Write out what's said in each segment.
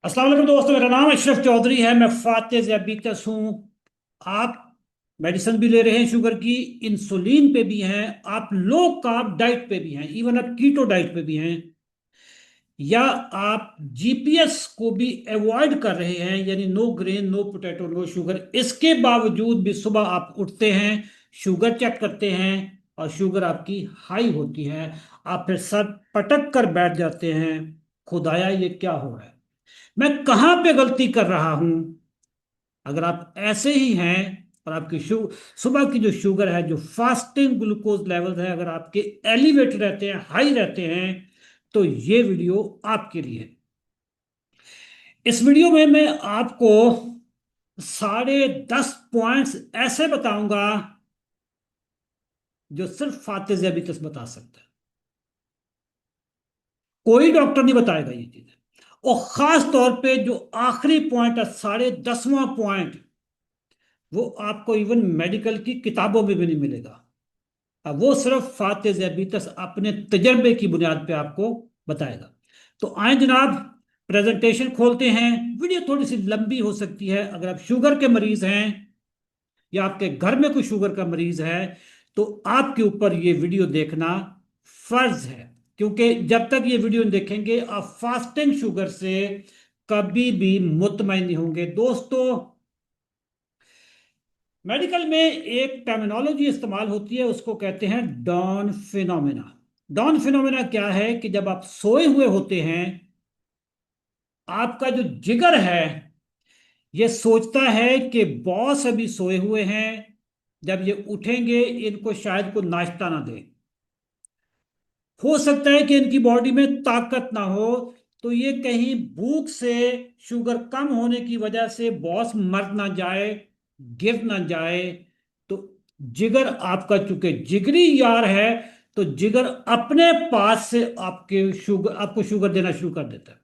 अस्सलाम वालेकुम दोस्तों, मेरा नाम अशरफ चौधरी है। मैं फाते ज़ियाबीतस हूँ। आप मेडिसिन भी ले रहे हैं शुगर की, इंसुलिन पे भी हैं, आप लो कार्ब डाइट पे भी हैं, इवन आप कीटो डाइट पे भी हैं, या आप जीपीएस को भी अवॉइड कर रहे हैं, यानी no grain no potato no sugar. इसके बावजूद भी सुबह आप उठते हैं, शुगर चेक करते हैं और शुगर आपकी हाई होती है। आप फिर सर पटक कर बैठ जाते हैं, खुदाया ये क्या हो रहा है, मैं कहां पे गलती कर रहा हूं। अगर आप ऐसे ही हैं और आपकी सुबह की जो शुगर है, जो फास्टिंग ग्लूकोज लेवल है, अगर आपके एलिवेट रहते हैं, हाई रहते हैं, तो ये वीडियो आपके लिए है। इस वीडियो में मैं आपको 10.5 पॉइंट्स ऐसे बताऊंगा जो सिर्फ फातिज ज़ैबितस बता सकता है। कोई डॉक्टर नहीं बताएगा ये चीजें। और खास तौर पे जो आखिरी पॉइंट है, 10.5वां पॉइंट, वो आपको इवन मेडिकल की किताबों में भी नहीं मिलेगा। अब वो सिर्फ फातिज ज़ैबितस अपने तजर्बे की बुनियाद पे आपको बताएगा। तो आए जनाब, प्रेजेंटेशन खोलते हैं। वीडियो थोड़ी सी लंबी हो सकती है। अगर आप शुगर के मरीज हैं या आपके घर में कोई शुगर का मरीज है, तो आपके ऊपर ये वीडियो देखना फर्ज है, क्योंकि जब तक ये वीडियो नहीं देखेंगे आप फास्टिंग शुगर से कभी भी मुतमईन नहीं होंगे। दोस्तों, मेडिकल में एक टर्मिनोलॉजी इस्तेमाल होती है, उसको कहते हैं डॉन फिनोमेना। डॉन फिनोमेना क्या है कि जब आप सोए हुए होते हैं, आपका जो जिगर है ये सोचता है कि बॉस अभी सोए हुए हैं, जब ये उठेंगे इनको शायद को नाश्ता ना दे। हो सकता है कि इनकी बॉडी में ताकत ना हो, तो ये कहीं भूख से, शुगर कम होने की वजह से बॉस मर ना जाए, गिर ना जाए। तो जिगर आपका चूंकि जिगरी यार है, तो जिगर अपने पास से आपको शुगर देना शुरू कर देता है।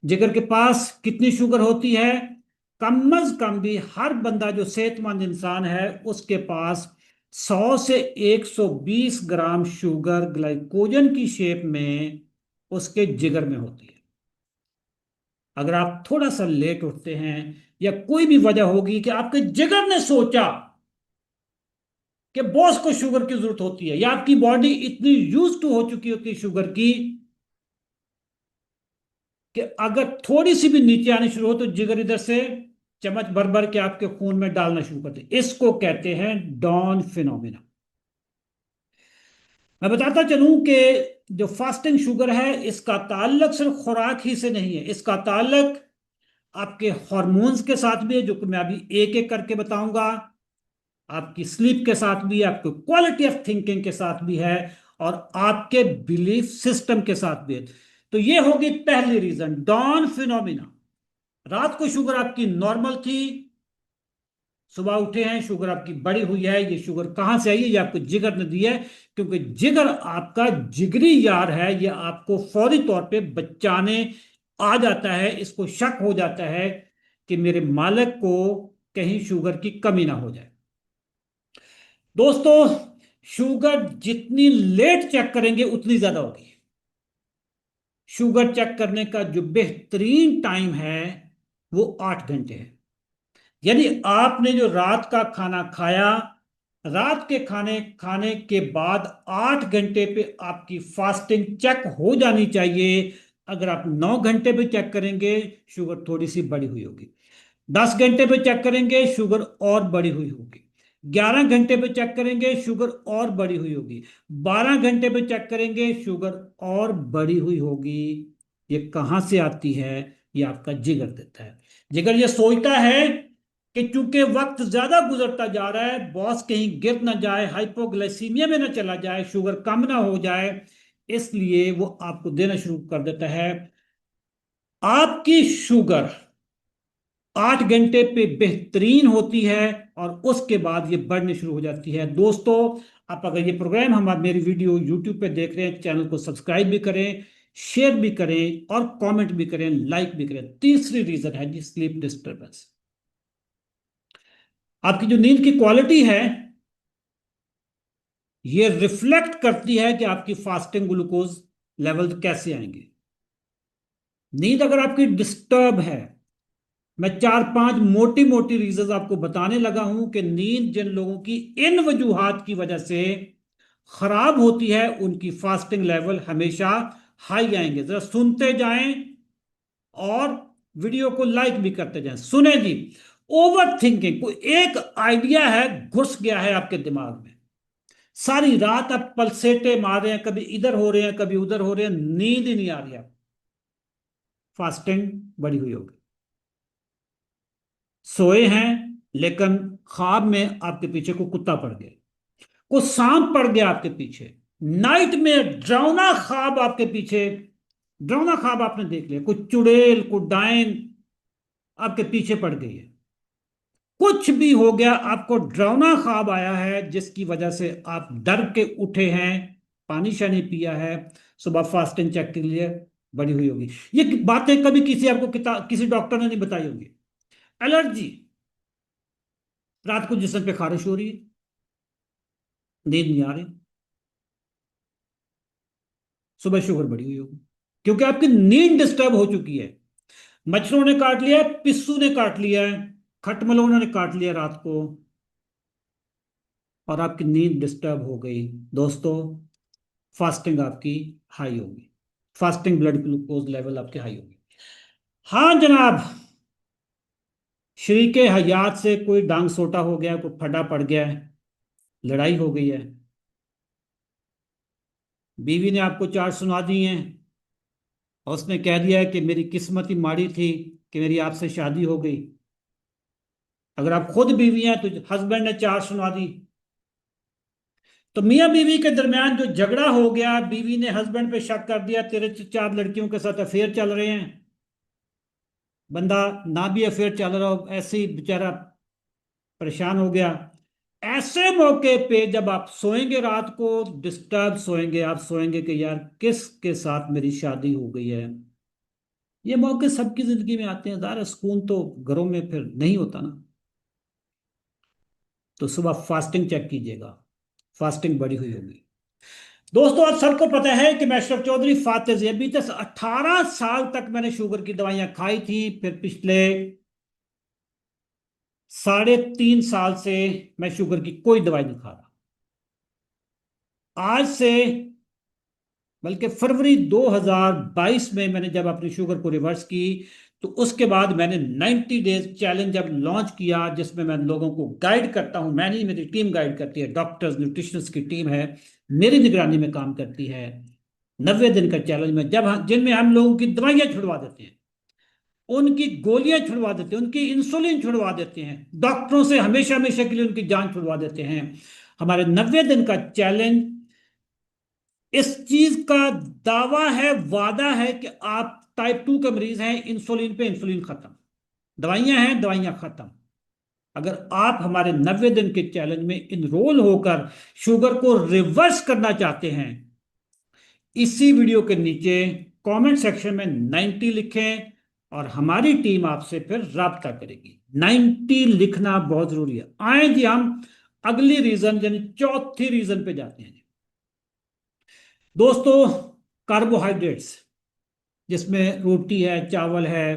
जिगर के पास कितनी शुगर होती है? कम अज कम भी हर बंदा जो सेहतमंद इंसान है उसके पास 100 से 120 ग्राम शुगर ग्लाइकोजन की शेप में उसके जिगर में होती है। अगर आप थोड़ा सा लेट उठते हैं, या कोई भी वजह होगी कि आपके जिगर ने सोचा कि बॉस को शुगर की जरूरत होती है, या आपकी बॉडी इतनी यूज टू हो चुकी होती है शुगर की कि अगर थोड़ी सी भी नीचे आनी शुरू हो तो जिगर इधर से चम्मच भर भर के आपके खून में डालना शुरू करते हैं। इसको कहते हैं डॉन फिनोमिना। मैं बताता चलूं कि जो फास्टिंग शुगर है, इसका ताल्लुक सिर्फ खुराक ही से नहीं है, इसका ताल्लुक आपके हॉर्मोन्स के साथ भी है, जो कि मैं अभी एक एक करके बताऊंगा। आपकी स्लीप के साथ भी है, आपके क्वालिटी ऑफ थिंकिंग के साथ भी है, और आपके बिलीफ सिस्टम के साथ भी है। तो ये होगी पहली रीजन, डॉन फिनोमिना। रात को शुगर आपकी नॉर्मल थी, सुबह उठे हैं शुगर आपकी बढ़ी हुई है। ये शुगर कहां से आई है? ये आपको जिगर ने दी है, क्योंकि जिगर आपका जिगरी यार है। ये आपको फौरी तौर पे बचाने आ जाता है। इसको शक हो जाता है कि मेरे मालिक को कहीं शुगर की कमी ना हो जाए। दोस्तों, शुगर जितनी लेट चेक करेंगे उतनी ज्यादा होगी। शुगर चेक करने का जो बेहतरीन टाइम है वो 8 घंटे है। यानी आपने जो रात का खाना खाया, रात के खाने खाने के बाद 8 घंटे पे आपकी फास्टिंग चेक हो जानी चाहिए। अगर आप 9 घंटे पे चेक करेंगे, शुगर थोड़ी सी बढ़ी हुई होगी। 10 घंटे पे चेक करेंगे, शुगर और बढ़ी हुई होगी। 11 घंटे पे चेक करेंगे, शुगर और बढ़ी हुई होगी। 12 घंटे पे चेक करेंगे, शुगर और बढ़ी हुई होगी। ये कहाँ से आती है? ये आपका जिगर देता है। जिगर ये सोचता है कि चूंकि वक्त ज्यादा गुजरता जा रहा है, बॉस कहीं गिर ना जाए, हाइपोग्लाइसीमिया में ना चला जाए, शुगर कम ना हो जाए, इसलिए वो आपको देना शुरू कर देता है। आपकी शुगर 8 घंटे पे बेहतरीन होती है, और उसके बाद ये बढ़नी शुरू हो जाती है। दोस्तों, आप अगर ये प्रोग्राम हम मेरी वीडियो यूट्यूब पे देख रहे हैं, चैनल को सब्सक्राइब भी करें, शेयर भी करें, और कमेंट भी करें, लाइक भी करें। तीसरी रीजन है जी, स्लीप डिस्टर्बेंस। आपकी जो नींद की क्वालिटी है, ये रिफ्लेक्ट करती है कि आपकी फास्टिंग ग्लूकोज लेवल कैसे आएंगे। नींद अगर आपकी डिस्टर्ब है, मैं चार पांच मोटी मोटी रीजन आपको बताने लगा हूं कि नींद जिन लोगों की इन वजूहात की वजह से खराब होती है, उनकी फास्टिंग लेवल हमेशा हाई आएंगे। जरा सुनते जाएं और वीडियो को लाइक भी करते जाएं। सुने जी। ओवर थिंकिंग, कोई एक आइडिया है घुस गया है आपके दिमाग में, सारी रात आप पलसेटे मार रहे हैं, कभी इधर हो रहे हैं कभी उधर हो रहे हैं, नींद ही नहीं आ रही है। फास्टिंग बढ़ी हुई होगी। सोए हैं लेकिन ख्वाब में आपके पीछे को कुत्ता पड़ गया, को सांप पड़ गया आपके पीछे, नाइट में डरावना ख्वाब आपके पीछे, डरावना ख्वाब आपने देख लिया, कोई चुड़ैल कोई डायन आपके पीछे पड़ गई है, कुछ भी हो गया, आपको डरावना ख्वाब आया है जिसकी वजह से आप डर के उठे हैं, पानी शानी पिया है, सुबह फास्टिंग चेक के लिए बड़ी हुई होगी। ये बातें कभी किसी आपको किसी डॉक्टर ने नहीं बताई होगी। एलर्जी, रात को जिस्म पे खारिश हो रही है, नींद नहीं आ रही, सुबह शुगर बढ़ी हुई होगी, क्योंकि आपकी नींद डिस्टर्ब हो चुकी है। मच्छरों ने काट लिया है, पिस्सू ने काट लिया है, खटमलों ने काट लिया रात को, और आपकी नींद डिस्टर्ब हो गई। दोस्तों, फास्टिंग आपकी हाई होगी, फास्टिंग ब्लड ग्लूकोज लेवल आपके हाई होगी। हाँ जनाब, शरीके हयात से कोई डांग सोटा हो गया, कोई फटा पड़ गया है, लड़ाई हो गई है, बीवी ने आपको चार सुना दी हैं, और उसने कह दिया है कि मेरी किस्मत ही माड़ी थी कि मेरी आपसे शादी हो गई। अगर आप खुद बीवी हैं तो हस्बैंड ने चार सुना दी, तो मियां बीवी के दरमियान जो झगड़ा हो गया, बीवी ने हस्बैंड पे शक कर दिया तेरे तो चार लड़कियों के साथ अफेयर चल रहे हैं, बंदा ना भी अफेयर चल रहा हो ऐसे ही बेचारा परेशान हो गया। ऐसे मौके पे जब आप सोएंगे रात को, डिस्टर्ब सोएंगे, आप सोएंगे कि यार किसके साथ मेरी शादी हो गई है। ये मौके सबकी जिंदगी में आते हैं, ज़ाहिर है सुकून तो घरों में फिर नहीं होता ना। तो सुबह फास्टिंग चेक कीजिएगा, फास्टिंग बड़ी हुई होगी। दोस्तों, आप सबको पता है कि मैं अशरफ चौधरी फातेज, अभी तक 18 साल तक मैंने शुगर की दवाइयां खाई थी, फिर पिछले 3.5 साल से मैं शुगर की कोई दवाई नहीं खा रहा। आज से, बल्कि फरवरी 2022 में मैंने जब अपनी शुगर को रिवर्स की, तो उसके बाद मैंने 90 डेज चैलेंज जब लॉन्च किया, जिसमें मैं लोगों को गाइड करता हूं, मैं नहीं मेरी टीम गाइड करती है, डॉक्टर्स न्यूट्रिशनिस्ट की टीम है, मेरी निगरानी में काम करती है। 90 दिन का चैलेंज में जब जिनमें हम लोगों की दवाइयां छुड़वा देते हैं, उनकी गोलियां छुड़वा देते हैं, उनकी इंसुलिन छुड़वा देते हैं, डॉक्टरों से हमेशा हमेशा के लिए उनकी जान छुड़वा देते हैं। हमारे 90 दिन का चैलेंज इस चीज का दावा है, वादा है कि आप टाइप 2 के मरीज हैं, इंसुलिन पे इंसुलिन खत्म, दवाइयां हैं दवाइयां खत्म। अगर आप हमारे 90 दिन के चैलेंज में इनरोल होकर शुगर को रिवर्स करना चाहते हैं, इसी वीडियो के नीचे कमेंट सेक्शन में 90 लिखें और हमारी टीम आपसे फिर राब्ता करेगी। 90 लिखना बहुत जरूरी है। आए जी हम अगली रीजन यानी चौथी रीजन पे जाते हैं। दोस्तों, कार्बोहाइड्रेट्स, जिसमें रोटी है, चावल है,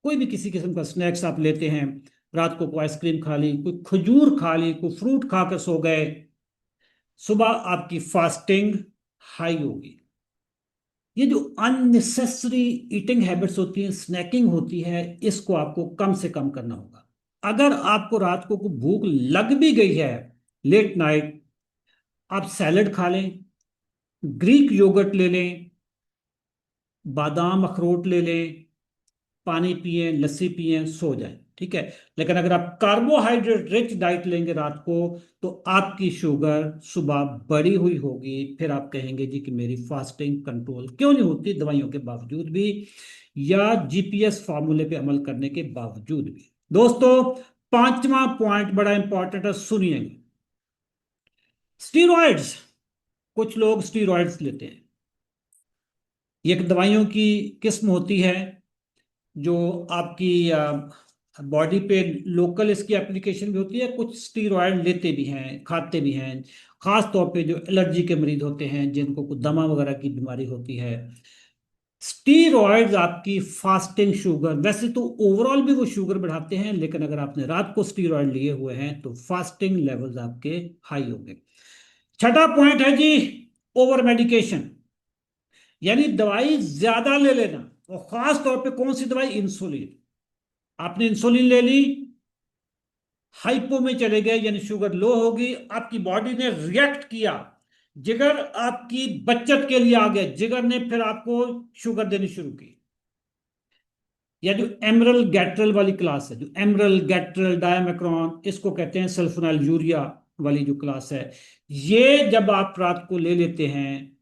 कोई भी किसी किस्म का स्नैक्स आप लेते हैं, रात को कोई आइसक्रीम खा ली, कोई खजूर खा ली, कोई फ्रूट खा कर सो गए, सुबह आपकी फास्टिंग हाई होगी। ये जो अननेसेसरी ईटिंग हैबिट्स होती हैं, स्नैकिंग होती है, इसको आपको कम से कम करना होगा। अगर आपको रात को भूख लग भी गई है लेट नाइट, आप सैलड खा लें, ग्रीक योगर्ट ले लें, बादाम अखरोट ले लें, पानी पिए, लस्सी पिए, सो जाएं, ठीक है। लेकिन अगर आप कार्बोहाइड्रेट रिच डाइट लेंगे रात को, तो आपकी शुगर सुबह बढ़ी हुई होगी, फिर आप कहेंगे जी कि मेरी फास्टिंग कंट्रोल क्यों नहीं होती दवाइयों के बावजूद भी, या जीपीएस फार्मूले पे अमल करने के बावजूद भी। दोस्तों, पांचवा पॉइंट बड़ा इंपॉर्टेंट है, सुनिएगा। स्टीरॉइड्स, कुछ लोग स्टीरॉइड्स लेते हैं। ये एक दवाइयों की किस्म होती है जो आपकी बॉडी पे लोकल इसकी एप्लीकेशन भी होती है, कुछ स्टीरॉयड लेते भी हैं, खाते भी हैं, खास तौर पे जो एलर्जी के मरीज होते हैं, जिनको कुछ दमा वगैरह की बीमारी होती है, स्टीरॉयड्स आपकी फास्टिंग शुगर, वैसे तो ओवरऑल भी वो शुगर बढ़ाते हैं, लेकिन अगर आपने रात को स्टीरॉयड लिए हुए हैं तो फास्टिंग लेवल्स आपके हाई होंगे। छठा पॉइंट है जी, ओवर मेडिकेशन, यानी दवाई ज्यादा ले लेना। और खास तौर पे कौन सी दवाई? इंसुलिन। आपने इंसुलिन ले ली, हाइपो में चले गए, यानी शुगर लो होगी, आपकी बॉडी ने रिएक्ट किया, जिगर आपकी बचत के लिए आ गया, जिगर ने फिर आपको शुगर देनी शुरू की। या जो एमरल गैट्रल वाली क्लास है, जो एमरल गैट्रल डायमेक्रॉन, इसको कहते हैं सल्फोनाइल यूरिया वाली जो क्लास है, ये जब आप रात को ले लेते हैं,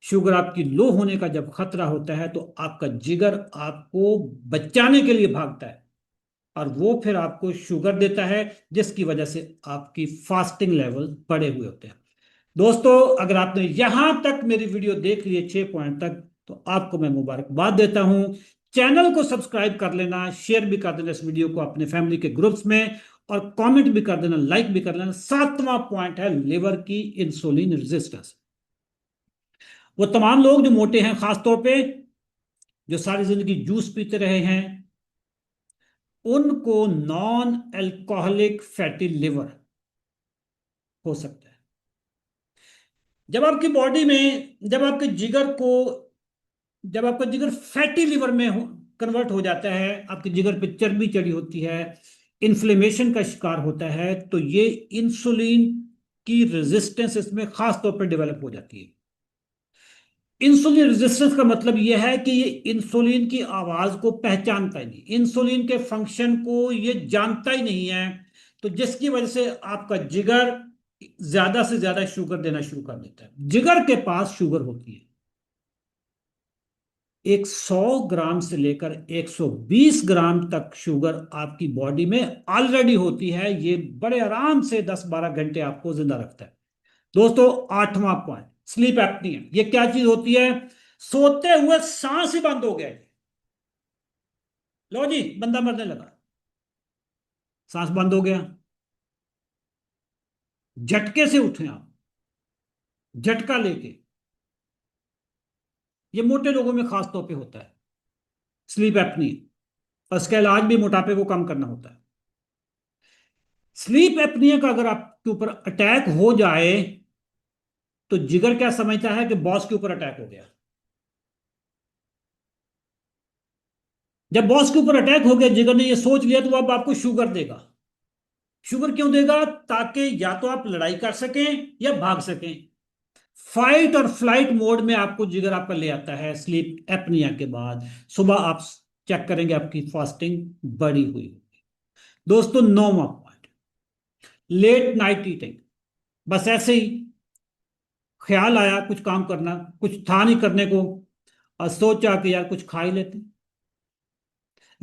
शुगर आपकी लो होने का जब खतरा होता है, तो आपका जिगर आपको बचाने के लिए भागता है और वो फिर आपको शुगर देता है, जिसकी वजह से आपकी फास्टिंग लेवल बढ़े हुए होते हैं। दोस्तों, अगर आपने यहां तक मेरी वीडियो देख ली है 6 पॉइंट तक, तो आपको मैं मुबारकबाद देता हूं। चैनल को सब्सक्राइब कर लेना, शेयर भी कर देना इस वीडियो को अपने फैमिली के ग्रुप्स में, और कमेंट भी कर देना, लाइक भी कर लेना। 7वां पॉइंट है लिवर की इंसुलिन रेजिस्टेंस। वो तमाम लोग जो मोटे हैं, खासतौर पे जो सारी जिंदगी जूस पीते रहे हैं, उनको नॉन अल्कोहलिक फैटी लिवर हो सकता है। जब आपकी बॉडी में, जब आपका जिगर फैटी लिवर में कन्वर्ट हो जाता है, आपके जिगर पे चर्बी चढ़ी होती है, इन्फ्लेमेशन का शिकार होता है, तो ये इंसुलिन की रेजिस्टेंस इसमें खास तौर पर डेवलप हो जाती है। इंसुलिन रेजिस्टेंस का मतलब यह है कि ये इंसुलिन की आवाज को पहचानता ही नहीं, इंसुलिन के फंक्शन को ये जानता ही नहीं है, तो जिसकी वजह से आपका जिगर ज्यादा से ज्यादा शुगर देना शुरू कर देता है। जिगर के पास शुगर होती है, एक 100 ग्राम से लेकर 120 ग्राम तक शुगर आपकी बॉडी में ऑलरेडी होती है। ये बड़े आराम से 10-12 घंटे आपको जिंदा रखता है। दोस्तों, 8वां पॉइंट, स्लीप एप्निया। ये क्या चीज होती है? सोते हुए सांस ही बंद हो गया, लो जी बंदा मरने लगा, सांस बंद हो गया, झटके से उठे आप, झटका लेके। ये मोटे लोगों में खास तौर पे होता है स्लीप एप्निया, और इसका इलाज भी मोटापे को कम करना होता है। स्लीप एप्निया का अगर आपके ऊपर अटैक हो जाए, तो जिगर क्या समझता है कि बॉस के ऊपर अटैक हो गया। जब बॉस के ऊपर अटैक हो गया, जिगर ने ये सोच लिया, तो वो अब आपको शुगर देगा। शुगर क्यों देगा? ताकि या तो आप लड़ाई कर सकें या भाग सकें। फाइट और फ्लाइट मोड में आपको जिगर आपका ले आता है स्लीप एप्निया के बाद। सुबह आप चेक करेंगे, आपकी फास्टिंग बढ़ी हुई। दोस्तों, 9वां पॉइंट, लेट नाइट ईटिंग। बस ऐसे ही ख्याल आया कुछ काम करना, कुछ था नहीं करने को, और सोचा कि यार कुछ खा ही लेते।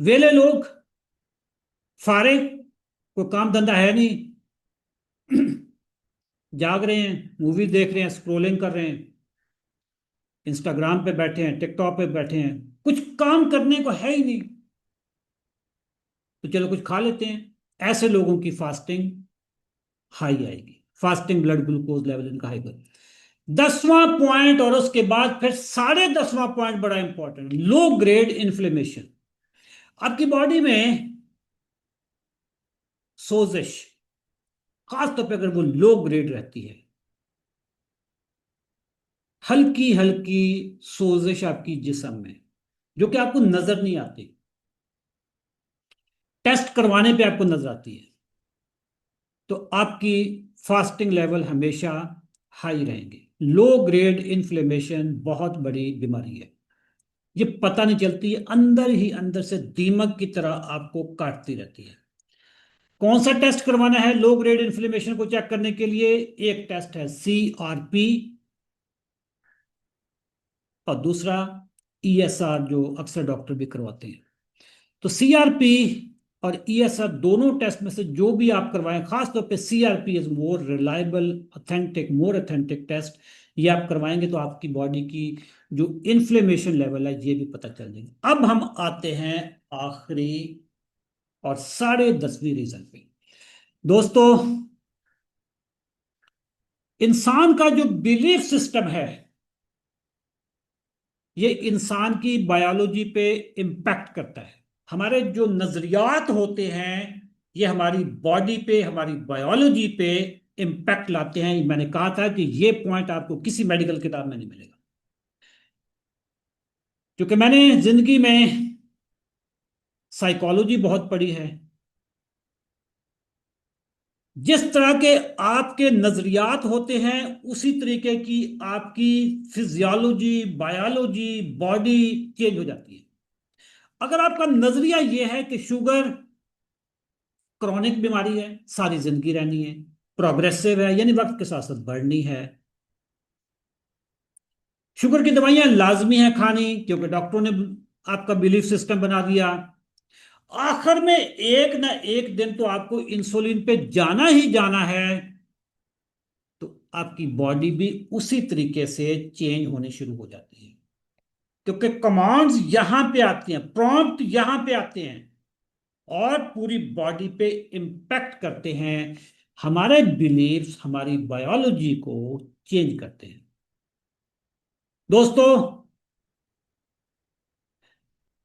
वेले लोग, फारे, कोई काम धंधा है नहीं, जाग रहे हैं, मूवी देख रहे हैं, स्क्रोलिंग कर रहे हैं, इंस्टाग्राम पे बैठे हैं, टिकटॉक पे बैठे हैं, कुछ काम करने को है ही नहीं, तो चलो कुछ खा लेते हैं। ऐसे लोगों की फास्टिंग हाई आएगी, फास्टिंग ब्लड ग्लूकोज लेवल इनका हाई कर। 10वां पॉइंट, और उसके बाद फिर 10.5वां पॉइंट बड़ा इंपॉर्टेंट, लो ग्रेड इन्फ्लेमेशन। आपकी बॉडी में सोजिश, खासतौर पर अगर वो लो ग्रेड रहती है, हल्की हल्की सोजिश आपकी जिस्म में, जो कि आपको नजर नहीं आती, टेस्ट करवाने पे आपको नजर आती है, तो आपकी फास्टिंग लेवल हमेशा हाई रहेंगे। लो ग्रेड इन्फ्लेमेशन बहुत बड़ी बीमारी है, ये पता नहीं चलती है, अंदर ही अंदर से दीमक की तरह आपको काटती रहती है। कौन सा टेस्ट करवाना है लो ग्रेड इन्फ्लेमेशन को चेक करने के लिए? एक टेस्ट है CRP, और दूसरा ESR, जो अक्सर डॉक्टर भी करवाते हैं। तो CRP और ESR दोनों टेस्ट में से जो भी आप करवाएं, खासतौर पे CRP is more reliable, authentic, more authentic taste. ये आप करवाएंगे तो आपकी बॉडी की जो इन्फ्लेमेशन लेवल है ये भी पता चल जाएगा। अब हम आते हैं आखिरी और 10.5वीं रीजन पे। दोस्तों, इंसान का जो बिलीफ सिस्टम है, ये इंसान की बायोलॉजी पे इम्पैक्ट करता है। हमारे जो नजरियात होते हैं ये हमारी बॉडी पे, हमारी बायोलॉजी पे इम्पैक्ट लाते हैं। मैंने कहा था कि ये पॉइंट आपको किसी मेडिकल किताब में नहीं मिलेगा, क्योंकि मैंने जिंदगी में साइकोलॉजी बहुत पढ़ी है। जिस तरह के आपके नजरियात होते हैं उसी तरीके की आपकी फिजियोलॉजी, बायोलॉजी, बॉडी चेंज हो जाती है। अगर आपका नजरिया यह है कि शुगर क्रॉनिक बीमारी है, सारी जिंदगी रहनी है, प्रोग्रेसिव है यानी वक्त के साथ साथ बढ़नी है, शुगर की दवाइयां लाजमी है खानी क्योंकि डॉक्टरों ने आपका बिलीफ सिस्टम बना दिया, आखिर में एक ना एक दिन तो आपको इंसुलिन पे जाना ही जाना है, तो आपकी बॉडी भी उसी तरीके से चेंज होनी शुरू हो जाती है। क्योंकि कमांड्स यहां पे आती हैं, प्रॉम्प्ट यहां पे आते हैं और पूरी बॉडी पे इम्पैक्ट करते हैं, हमारे बिलीव्स हमारी बायोलॉजी को चेंज करते हैं। दोस्तों,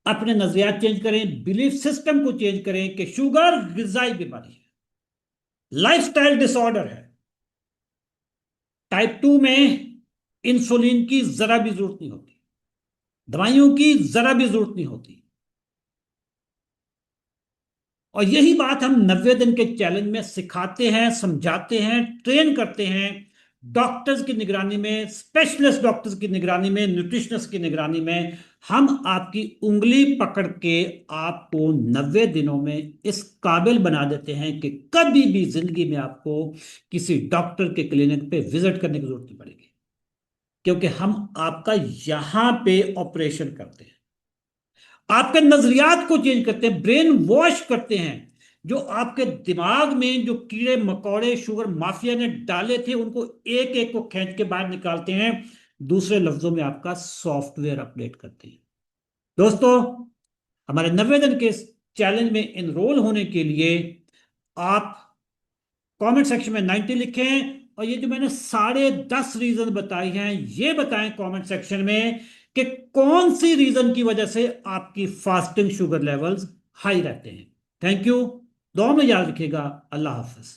अपने नजरियात चेंज करें, बिलीफ सिस्टम को चेंज करें कि शुगर ग़िज़ाई बीमारी है, लाइफस्टाइल डिसऑर्डर है। टाइप 2 में इंसुलिन की जरा भी जरूरत नहीं होती, दवाइयों की जरा भी जरूरत नहीं होती। और यही बात हम 90 दिन के चैलेंज में सिखाते हैं, समझाते हैं, ट्रेन करते हैं, डॉक्टर्स की निगरानी में, स्पेशलिस्ट डॉक्टर्स की निगरानी में, न्यूट्रिशनिस्ट की निगरानी में। हम आपकी उंगली पकड़ के आपको 90 दिनों में इस काबिल बना देते हैं कि कभी भी जिंदगी में आपको किसी डॉक्टर के क्लिनिक पे विजिट करने की जरूरत नहीं पड़ेगी, क्योंकि हम आपका यहां पे ऑपरेशन करते हैं, आपके नजरियात को चेंज करते हैं, ब्रेन वॉश करते हैं। जो आपके दिमाग में जो कीड़े मकोड़े शुगर माफिया ने डाले थे उनको एक एक को खींच के बाहर निकालते हैं, दूसरे लफ्जों में आपका सॉफ्टवेयर अपडेट करते हैं। दोस्तों, हमारे 90 दिन के चैलेंज में इनरोल होने के लिए आप कमेंट सेक्शन में 90 लिखें, और ये जो मैंने 10.5 रीजन बताई हैं ये बताएं कमेंट सेक्शन में कि कौन सी रीजन की वजह से आपकी फास्टिंग शुगर लेवल्स हाई रहते हैं। Thank you. दुआ में याद रखिएगा। अल्लाह हाफिज।